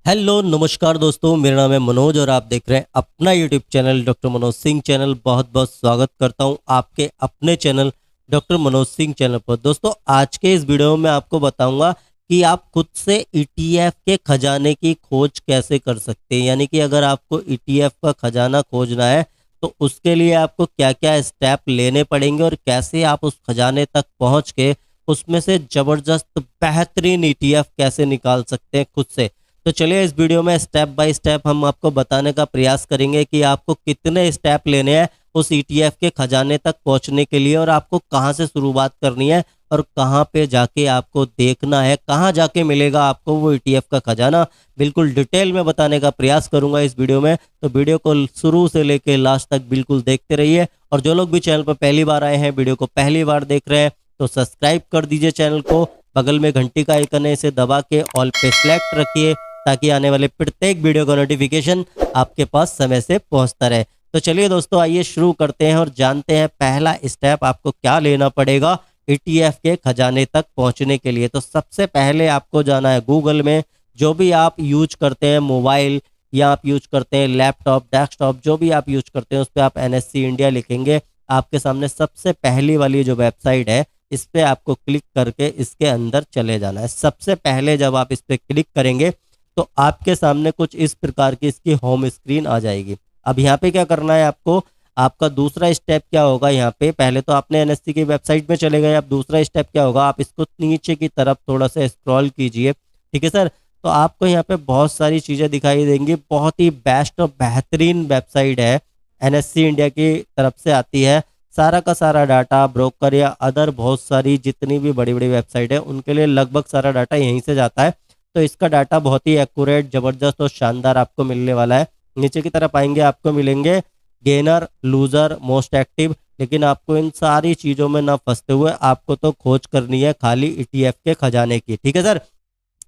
Hello नमस्कार दोस्तों, मेरा नाम है मनोज और आप देख रहे हैं अपना YouTube channel doctor Manoj Singh channel. बहुत बहुत स्वागत करता हूं आपके अपने channel doctor Manoj Singh channel पर। दोस्तों, आज के इस वीडियो में आपको बताऊंगा कि आप खुद से ईटीएफ के खजाने की खोज कैसे कर सकते हैं। यानी कि अगर आपको ईटीएफ का खजाना खोजना है तो उसके लिए आपको क्या क्या स्टेप लेने पड़ेंगे और कैसे आप उस खजाने तक पहुँच के उसमें से ज़बरदस्त बेहतरीन ईटीएफ कैसे निकाल सकते हैं खुद से। तो चलिए इस वीडियो में स्टेप बाय स्टेप हम आपको बताने का प्रयास करेंगे कि आपको कितने स्टेप लेने हैं उस ईटीएफ के खजाने तक पहुंचने के लिए, और आपको कहां से शुरुआत करनी है और कहां पे जाके आपको देखना है, कहां जाके मिलेगा आपको वो ईटीएफ का खजाना। बिल्कुल डिटेल में बताने का प्रयास करूंगा इस वीडियो में, तो वीडियो को शुरू से लेकर लास्ट तक बिल्कुल देखते रहिए। और जो लोग भी चैनल पर पहली बार आए हैं, वीडियो को पहली बार देख रहे हैं, तो सब्सक्राइब कर दीजिए चैनल को। बगल में घंटी का आइकन है, इसे दबा के ऑल पे सेलेक्ट रखिए ताकि आने वाले प्रत्येक वीडियो का नोटिफिकेशन आपके पास समय से पहुंचता रहे। तो चलिए दोस्तों, आइए शुरू करते हैं और जानते हैं पहला स्टेप आपको क्या लेना पड़ेगा ईटीएफ के खजाने तक पहुंचने के लिए। तो सबसे पहले आपको जाना है गूगल में। जो भी आप यूज करते हैं, मोबाइल या आप यूज करते हैं लैपटॉप, डेस्कटॉप, जो भी आप यूज करते हैं उस पर आप एनएससी इंडिया लिखेंगे। आपके सामने सबसे पहली वाली जो वेबसाइट है, इस पर आपको क्लिक करके इसके अंदर चले जाना है। सबसे पहले जब आप इस पर क्लिक करेंगे तो आपके सामने कुछ इस प्रकार की इसकी होम स्क्रीन आ जाएगी। अब यहाँ पे क्या करना है आपको, आपका दूसरा स्टेप क्या होगा। यहाँ पे पहले तो आपने एनएससी की वेबसाइट में चले गए, अब दूसरा स्टेप क्या होगा, आप इसको नीचे की तरफ थोड़ा सा स्क्रॉल कीजिए। ठीक है सर, तो आपको यहाँ पे बहुत सारी चीज़ें दिखाई देंगी। बहुत ही बेस्ट और बेहतरीन वेबसाइट है, एनएससी इंडिया की तरफ से आती है। सारा का सारा डाटा ब्रोकर या अदर बहुत सारी जितनी भी बड़ी बड़ी वेबसाइट है उनके लिए लगभग सारा डाटा यहीं से जाता है। तो इसका डाटा बहुत ही एक्यूरेट, ज़बरदस्त और शानदार आपको मिलने वाला है। नीचे की तरफ आएंगे, आपको मिलेंगे गेनर, लूजर, मोस्ट एक्टिव। लेकिन आपको इन सारी चीज़ों में ना फंसते हुए आपको तो खोज करनी है खाली ईटीएफ के खजाने की। ठीक है सर,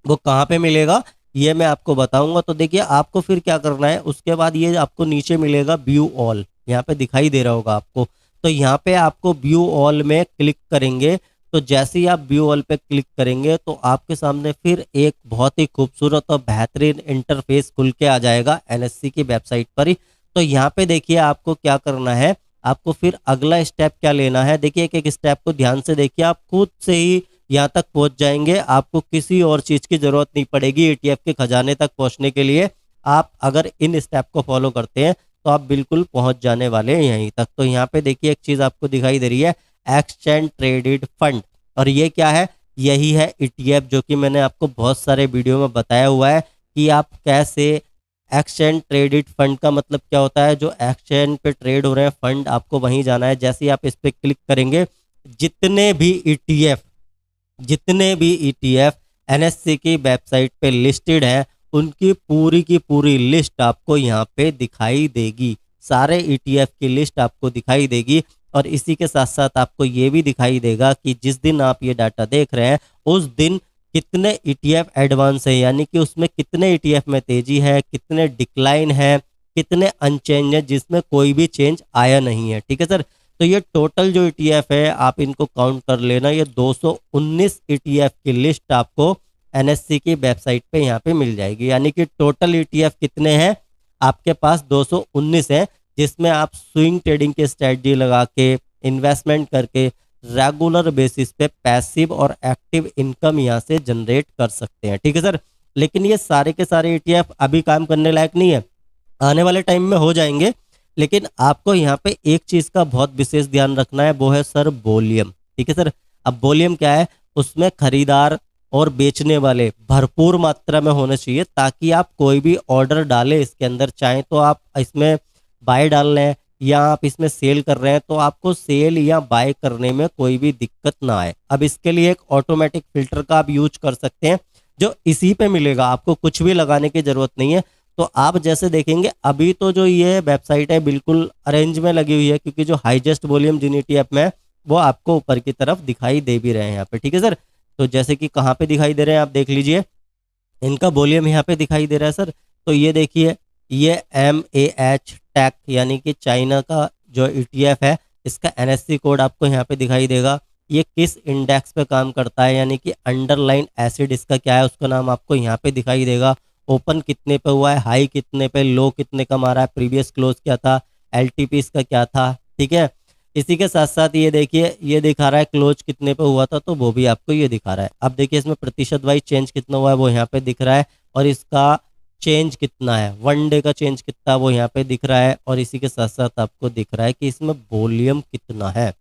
वो कहाँ पे मिलेगा ये मैं आपको बताऊंगा। तो देखिए आपको फिर क्या करना है, उसके बाद ये आपको नीचे मिलेगा व्यू ऑल, यहाँ पे दिखाई दे रहा होगा आपको। तो यहाँ पे आपको व्यू ऑल में क्लिक करेंगे। तो जैसे ही आप व्यू ऑल पे क्लिक करेंगे तो आपके सामने फिर एक बहुत ही खूबसूरत और बेहतरीन इंटरफेस खुल के आ जाएगा एनएससी की वेबसाइट पर ही। तो यहाँ पे देखिए आपको क्या करना है, आपको फिर अगला स्टेप क्या लेना है। देखिए एक एक स्टेप को ध्यान से देखिए, आप खुद से ही यहाँ तक पहुँच जाएंगे। आपको किसी और चीज़ की ज़रूरत नहीं पड़ेगी ईटीएफ के खजाने तक पहुँचने के लिए। आप अगर इन स्टेप को फॉलो करते हैं तो आप बिल्कुल पहुँच जाने वाले हैं यहीं तक। तो यहाँ पे देखिए एक चीज़ आपको दिखाई दे रही है, एक्सचेंज ट्रेडेड फंड। और ये क्या है, यही है ईटीएफ, जो कि मैंने आपको बहुत सारे वीडियो में बताया हुआ है कि आप कैसे एक्सचेंज ट्रेडेड फंड का मतलब क्या होता है। जो एक्सचेंज पे ट्रेड हो रहे हैं फंड, आपको वहीं जाना है। जैसे ही आप इस पर क्लिक करेंगे, जितने भी ईटीएफ एनएससी की वेबसाइट पे लिस्टेड हैं उनकी पूरी की पूरी लिस्ट आपको यहाँ पे दिखाई देगी। सारे ईटीएफ की लिस्ट आपको दिखाई देगी। और इसी के साथ साथ आपको ये भी दिखाई देगा कि जिस दिन आप ये डाटा देख रहे हैं उस दिन कितने ईटीएफ एडवांस है, यानी कि उसमें कितने ईटीएफ में तेजी है, कितने डिक्लाइन है, कितने अनचेंज है, जिसमें कोई भी चेंज आया नहीं है। ठीक है सर, तो ये टोटल जो ईटीएफ है आप इनको काउंट कर लेना। ये 219 ईटीएफ की लिस्ट आपको एनएससी की वेबसाइट पे यहाँ पे मिल जाएगी। यानी कि टोटल ईटीएफ कितने हैं आपके पास, 219 है, जिसमें आप स्विंग ट्रेडिंग की स्ट्रेटजी लगा के इन्वेस्टमेंट करके रेगुलर बेसिस पे पैसिव और एक्टिव इनकम यहाँ से जनरेट कर सकते हैं। ठीक है सर, लेकिन ये सारे के सारे ईटीएफ अभी काम करने लायक नहीं है, आने वाले टाइम में हो जाएंगे। लेकिन आपको यहाँ पे एक चीज़ का बहुत विशेष ध्यान रखना है, वो है सर वॉल्यूम। ठीक है सर, अब वॉल्यूम क्या है, उसमें खरीदार और बेचने वाले भरपूर मात्रा में होने चाहिए, ताकि आप कोई भी ऑर्डर डालें इसके अंदर, चाहे तो आप इसमें बाय डाल रहे हैं या आप इसमें सेल कर रहे हैं, तो आपको सेल या बाय करने में कोई भी दिक्कत ना आए। अब इसके लिए एक ऑटोमेटिक फिल्टर का आप यूज कर सकते हैं, जो इसी पे मिलेगा, आपको कुछ भी लगाने की जरूरत नहीं है। तो आप जैसे देखेंगे अभी तो जो ये वेबसाइट है बिल्कुल अरेंज में लगी हुई है, क्योंकि जो हाईएस्ट वॉल्यूम जिन ईटीएफ में वो आपको ऊपर की तरफ दिखाई दे भी रहे हैं यहाँ पे। ठीक है सर, तो जैसे कि कहाँ पे दिखाई दे रहे हैं आप देख लीजिए, इनका वॉल्यूम यहाँ पे दिखाई दे रहा है सर। तो ये देखिए, ये MAH टेक यानी कि चाइना का जो ईटीएफ है, इसका एनएससी कोड आपको यहाँ पे दिखाई देगा। ये किस इंडेक्स पे काम करता है, यानी कि अंडरलाइन एसिड इसका क्या है, उसका नाम आपको यहाँ पे दिखाई देगा। ओपन कितने पे हुआ है, हाई कितने पे, लो कितने का मारा है, प्रीवियस क्लोज क्या था, एलटीपी इसका क्या था। ठीक है, इसी के साथ साथ ये देखिए ये दिखा रहा है क्लोज कितने पे हुआ था, तो वो भी आपको ये दिखा रहा है। अब देखिए इसमें प्रतिशत वाइज चेंज कितना हुआ है वो यहाँ पे दिख रहा है, और इसका चेंज कितना है, वन डे का चेंज कितना है वो यहाँ पे दिख रहा है, और इसी के साथ साथ आपको दिख रहा है कि इसमें वॉल्यूम कितना है।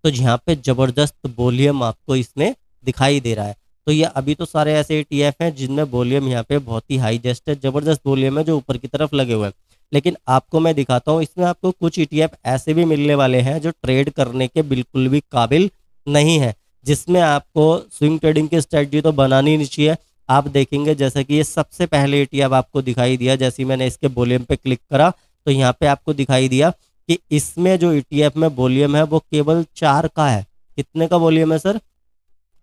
तो यहाँ पे जबरदस्त वॉल्यूम आपको इसमें दिखाई दे रहा है। तो ये अभी तो सारे ऐसे ETF हैं जिनमें वॉल्यूम यहाँ पे बहुत ही हाईएस्ट है, जबरदस्त वॉल्यूम है जो ऊपर की तरफ लगे हुए हैं। लेकिन आपको मैं दिखाता हूँ, इसमें आपको कुछ ETF ऐसे भी मिलने वाले हैं जो ट्रेड करने के बिल्कुल भी काबिल नहीं है, जिसमें आपको स्विंग ट्रेडिंग की स्ट्रेटजी तो बनानी नहीं चाहिए। आप देखेंगे जैसा कि ये सबसे पहले ETF आपको दिखाई दिया, जैसे मैंने इसके वॉल्यूम पे क्लिक करा तो यहाँ पे आपको दिखाई दिया कि इसमें जो ETF में वॉल्यूम है वो केवल 4 का है। कितने का वॉल्यूम है सर?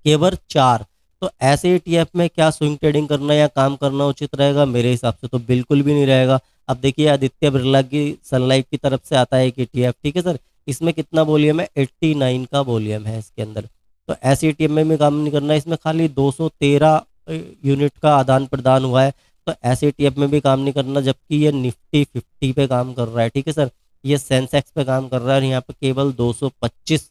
केवल 4। तो ऐसे ETF में क्या स्विंग ट्रेडिंग करना या काम करना उचित रहेगा? मेरे हिसाब से तो बिल्कुल भी नहीं रहेगा। अब देखिए आदित्य बिरला की सनलाइफ की तरफ से आता है एक ETF, ठीक है सर, इसमें कितना वॉल्यूम है? 89 का वॉल्यूम है इसके अंदर। तो ऐसे ETF में भी काम नहीं करना, इसमें खाली 213 यूनिट का आदान प्रदान हुआ है। तो ऐसे ETF में भी काम नहीं करना, जबकि ये निफ्टी 50 पे काम कर रहा है, ठीक है सर, ये सेंसेक्स पे काम कर रहा है, और यहाँ पे केवल 225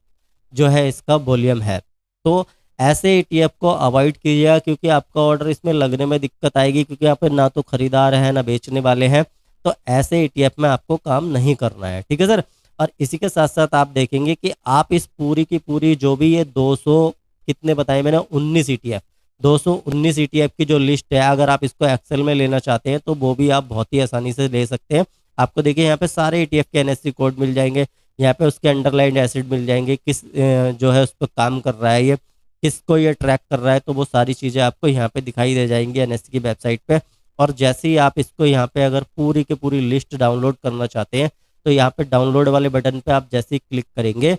जो है इसका वॉल्यूम है। तो ऐसे ETF को अवॉइड कीजिएगा, क्योंकि आपका ऑर्डर इसमें लगने में दिक्कत आएगी, क्योंकि यहाँ पे ना तो खरीदार है ना बेचने वाले हैं। तो ऐसे ETF में आपको काम नहीं करना है, ठीक है सर। और इसी के साथ साथ आप देखेंगे कि आप इस पूरी की पूरी जो भी ये 200 कितने बताए मैंने 19 ETF, 219 ETF की जो लिस्ट है, अगर आप इसको एक्सेल में लेना चाहते हैं तो वो भी आप बहुत ही आसानी से ले सकते हैं। आपको देखिए यहाँ पे सारे ETF के NSE कोड मिल जाएंगे, यहाँ पे उसके अंडरलाइंड एसिड मिल जाएंगे, किस जो है उस पर काम कर रहा है, ये किसको ये ट्रैक कर रहा है, तो वो सारी चीज़ें आपको यहाँ पे दिखाई दे जाएंगी NSE की वेबसाइट पे। और जैसे ही आप इसको यहाँ पे अगर पूरी की पूरी लिस्ट डाउनलोड करना चाहते हैं, तो यहाँ पे डाउनलोड वाले बटन पे आप जैसे ही क्लिक करेंगे,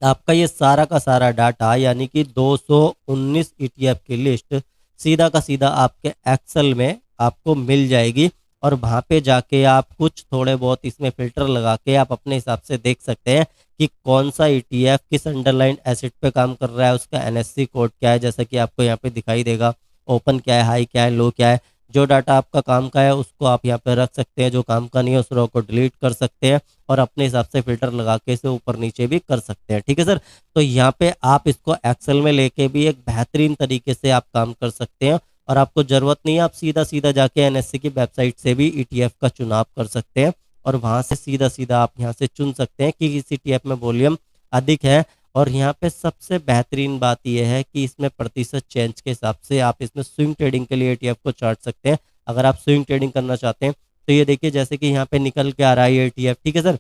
आपका ये सारा का सारा डाटा यानी कि 219 ETF की लिस्ट सीधा का सीधा आपके एक्सेल में आपको मिल जाएगी। और वहाँ पे जाके आप कुछ थोड़े बहुत इसमें फिल्टर लगा के आप अपने हिसाब से देख सकते हैं कि कौन सा ETF किस अंडरलाइन एसिड पे काम कर रहा है, उसका NSE कोड क्या है, जैसा कि आपको यहाँ पे दिखाई देगा, ओपन क्या है, हाई क्या है, लो क्या है। जो डाटा आपका काम का है उसको आप यहाँ पे रख सकते हैं, जो काम का नहीं है उस रो को डिलीट कर सकते हैं, और अपने हिसाब से फिल्टर लगा के इसे ऊपर नीचे भी कर सकते हैं, ठीक है सर। तो यहाँ पे आप इसको एक्सेल में लेके भी एक बेहतरीन तरीके से आप काम कर सकते हैं, और आपको ज़रूरत नहीं है, आप सीधा सीधा जाके NSE की वेबसाइट से भी ETF का चुनाव कर सकते हैं, और वहाँ से सीधा सीधा आप यहाँ से चुन सकते हैं कि किस ETF में वॉल्यूम अधिक है। और यहाँ पे सबसे बेहतरीन बात यह है कि इसमें प्रतिशत चेंज के हिसाब से आप इसमें स्विंग ट्रेडिंग के लिए ETF को चार्ट सकते हैं। अगर आप स्विंग ट्रेडिंग करना चाहते हैं तो ये देखिए जैसे कि यहाँ पे निकल के आ रहा है ये ETF, ठीक है सर,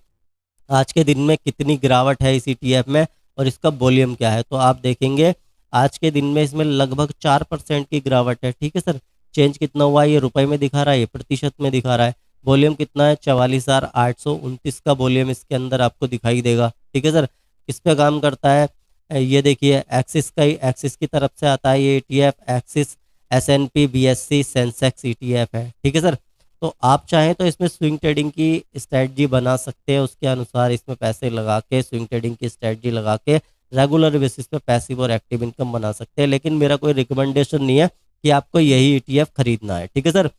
आज के दिन में कितनी गिरावट है इस ETF में और इसका वॉल्यूम क्या है। तो आप देखेंगे आज के दिन में इसमें लगभग 4% की गिरावट है, ठीक है सर। चेंज कितना हुआ है ये रुपए में दिखा रहा है, ये प्रतिशत में दिखा रहा है। वॉल्यूम कितना है? 44,829 का वॉल्यूम इसके अंदर आपको दिखाई देगा, ठीक है सर। किस पे काम करता है? ये देखिए एक्सिस का ही, एक्सिस की तरफ से आता है ये ETF, axis S&P BSE Sensex ETF है, ठीक है सर। तो आप चाहें तो इसमें स्विंग ट्रेडिंग की स्ट्रैटेजी बना सकते हैं, उसके अनुसार इसमें पैसे लगा के स्विंग ट्रेडिंग की स्ट्रैटेजी लगा के रेगुलर बेसिस पे पैसिव और एक्टिव इनकम बना सकते हैं। लेकिन मेरा कोई रिकमेंडेशन नहीं है कि आपको यही ETF खरीदना है, ठीक है सर।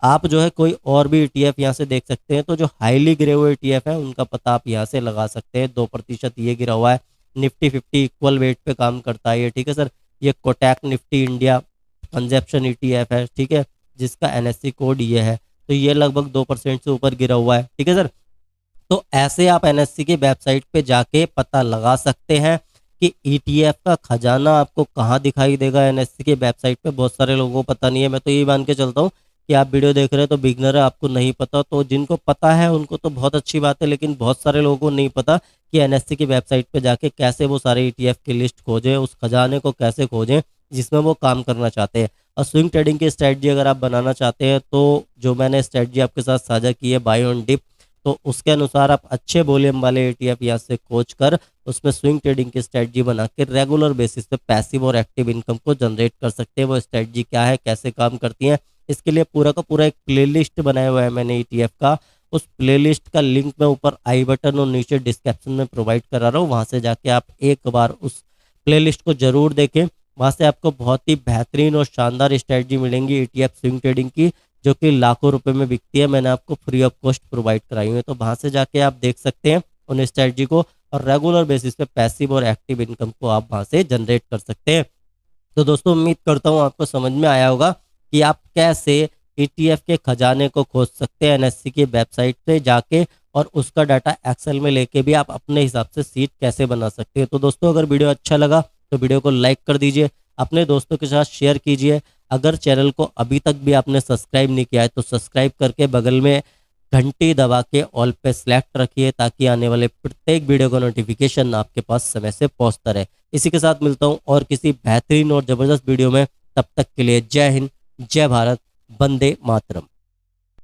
आप जो है कोई और भी ETF यहाँ से देख सकते हैं। तो जो हाईली गिरे हुए ETF है उनका पता आप यहाँ से लगा सकते हैं। 2% ये गिरा हुआ है, निफ्टी 50 इक्वल वेट पे काम करता है ये, ठीक है सर। ये Kotak Nifty India consumption ETF है, ठीक है, जिसका NSE कोड ये है। तो ये लगभग 2% से ऊपर गिरा हुआ है, ठीक है सर। तो ऐसे आप NSE की वेबसाइट पे जाके पता लगा सकते हैं कि ETF का खजाना आपको कहाँ दिखाई देगा। NSE की वेबसाइट पे बहुत सारे लोगों को पता नहीं है। मैं तो यही मान के चलता हूँ कि आप वीडियो देख रहे हैं तो बिगनर है, आपको नहीं पता। तो जिनको पता है उनको तो बहुत अच्छी बात है, लेकिन बहुत सारे लोगों को नहीं पता कि NSE की वेबसाइट पे जाके कैसे वो सारे ETF की लिस्ट खोजें, उस खजाने को कैसे खोजें जिसमें वो काम करना चाहते हैं। और स्विंग ट्रेडिंग की स्ट्रैटेजी अगर आप बनाना चाहते हैं तो जो मैंने स्ट्रैटेजी आपके साथ साझा की है बाय ऑन डिप, तो उसके अनुसार आप अच्छे वॉल्यूम वाले ETF यहाँ से खोज कर उसमें स्विंग ट्रेडिंग की स्ट्रैटेजी बना के रेगुलर बेसिस पे पैसिव और एक्टिव इनकम को जनरेट कर सकते हैं। वो स्ट्रैटेजी क्या है, कैसे काम करती हैं, इसके लिए पूरा का पूरा एक प्लेलिस्ट बनाया हुआ है मैंने ETF का। उस प्लेलिस्ट का लिंक मैं ऊपर आई बटन और नीचे डिस्क्रिप्शन में प्रोवाइड करा रहा हूँ, वहाँ से जाके आप एक बार उस प्लेलिस्ट को जरूर देखें। वहाँ से आपको बहुत ही बेहतरीन और शानदार स्ट्रैटेजी मिलेंगी ETF स्विंग ट्रेडिंग की, जो कि लाखों रुपए में बिकती है, मैंने आपको फ्री ऑफ कॉस्ट प्रोवाइड कराई हुई है। तो वहाँ से जाके आप देख सकते हैं उन स्ट्रैटेजी को, और रेगुलर बेसिस पे पैसिव और एक्टिव इनकम को आप वहाँ से जनरेट कर सकते हैं। तो दोस्तों उम्मीद करता हूँ आपको समझ में आया होगा कि आप कैसे ETF के खजाने को खोज सकते हैं NSE की वेबसाइट पे जाके, और उसका डाटा एक्सेल में लेके भी आप अपने हिसाब से सीट कैसे बना सकते हैं। तो दोस्तों अगर वीडियो अच्छा लगा तो वीडियो को लाइक कर दीजिए, अपने दोस्तों के साथ शेयर कीजिए। अगर चैनल को अभी तक भी आपने सब्सक्राइब नहीं किया है तो सब्सक्राइब करके बगल में घंटी दबा के ऑल पे सेलेक्ट रखिए, ताकि आने वाले प्रत्येक वीडियो का नोटिफिकेशन आपके पास समय से पहुंचता रहे। इसी के साथ मिलता हूं और किसी बेहतरीन और ज़बरदस्त वीडियो में। तब तक के लिए जय हिंद, जय भारत, वंदे मातरम।